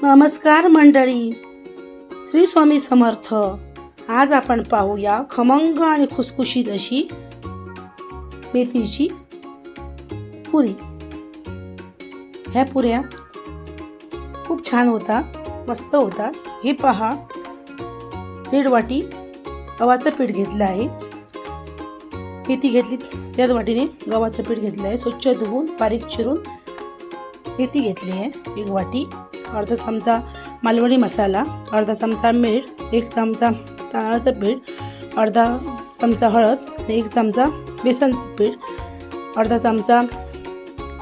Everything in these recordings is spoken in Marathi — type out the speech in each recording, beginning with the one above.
नमस्कार मंडळी, श्री स्वामी समर्थ. आज आपण पाहूया खमंग आणि खुसखुशीत अशी मेथीची पुरी. ह्या पुऱ्या खूप छान होतात, मस्त होतात. हे पहा, 1.5 वाटी गव्हाचं पीठ घेतलं आहे. मेथी घेतली, त्याच वाटीने गव्हाचं पीठ घेतलं आहे. स्वच्छ धुवून बारीक चिरून मेथी घेतली आहे 1 वाटी. अर्धा चमचा मालवणी मसाला, अर्धा चमचा मीठ, 1 चमचा तांदळाचं पीठ, अर्धा चमचा हळद, 1 चमचा बेसनचं पीठ, अर्धा चमचा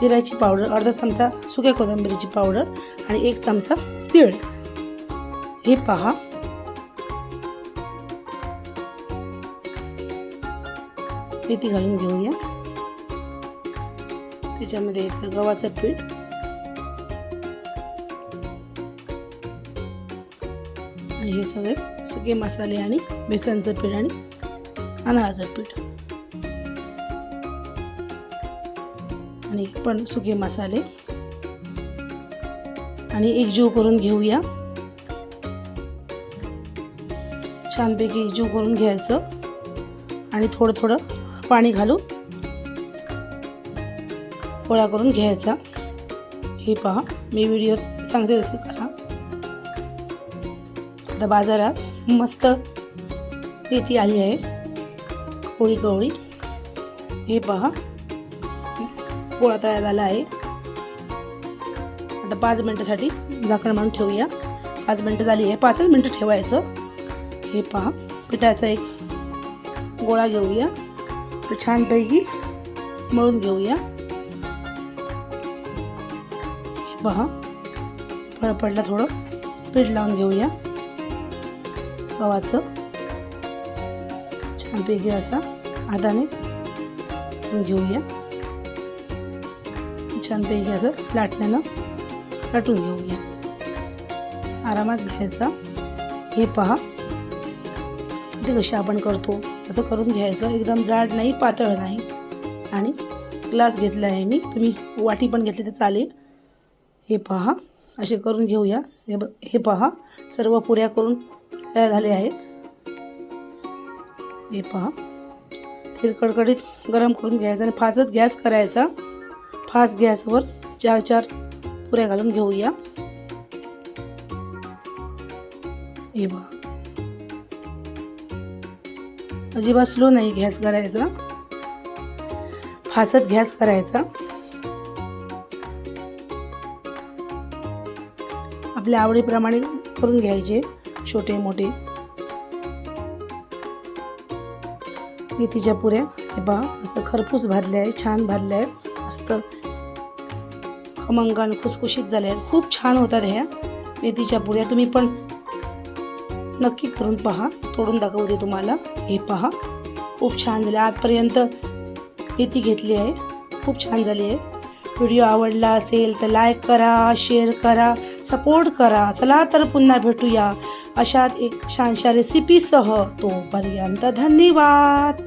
जिऱ्याची पावडर, अर्धा चमचा सुक्या कोथिंबीरीची पावडर आणि 1 चमचा तीळ. हे पहा, मेथी घालून घेऊया. त्याच्यामध्ये गव्हाचं पीठ, आणि हे सगळे सुके मसाले आणि बेसनचं पीठ आणि तांदळाचं पीठ आणि पण सुके मसाले आणि एकजीव करून घेऊया. छानपैकी एकजीव करून घ्यायचं आणि थोडं थोडं पाणी घालून गोळा करून घ्यायचा. हे पहा, मी व्हिडिओ सांगते तसं करा. आता बाजारात मस्त मेथी आली आहे, कवळी कवळी. हे पहा, गोळा तयार झाला आहे. आता 5 मिनिटासाठी झाकण मारून ठेवूया. 5 मिनिटं झाली आहे, 5च मिनिटं ठेवायचं. हे पहा, पिठाचा एक गोळा घेऊया, तो छानपैकी मळून घेऊया. हे पहा, फळफळला थोडं पीठ लावून घेऊया गव्हाचं. छानपैकी असा हाताने घेऊया. छानपैकी असं लाटण्यानं लाटून घेऊया, आरामात घ्यायचा. हे पहा, ते कशी आपण करतो तसं करून घ्यायचं. एकदम जाड नाही, पातळ नाही. आणि ग्लास घेतला आहे मी, तुम्ही वाटी पण घेतली तर चालेल. हे पहा, असे करून घेऊया. हे पहा, सर्व पुऱ्या करून तयार झाले आहेत. हे पहा, तेल कडकडीत गरम करून घ्यायचं आणि फास्ट गॅस करायचा. फास्ट गॅसवर 4 पुऱ्या घालून घेऊया. हे पहा, अजिबात स्लो नाही गॅस करायचा, फास्ट गॅस करायचा. आपल्या आवडीप्रमाणे करून घ्यायचे, छोटे मोठे मेथीच्या पुऱ्या. हे पहा, मस्त खरपूस भाजल्या आहे, छान भाजल्या आहेत, मस्त खमंग आणि खुसखुशीत झाल्या आहेत. खूप छान होतात ह्या मेथीच्या पुऱ्या. तुम्ही पण नक्की करून पहा, तोडून दाखवते तुम्हाला. हे पहा, खूप छान झाले. आजपर्यंत मेथी घेतली आहे, खूप छान झाली आहे. व्हिडिओ आवडला असेल तर लाईक करा, शेअर करा, सपोर्ट करा. चला तर पुन्हा भेटूया अशात एक छानशा रेसिपीसह. तोपर्यंत धन्यवाद.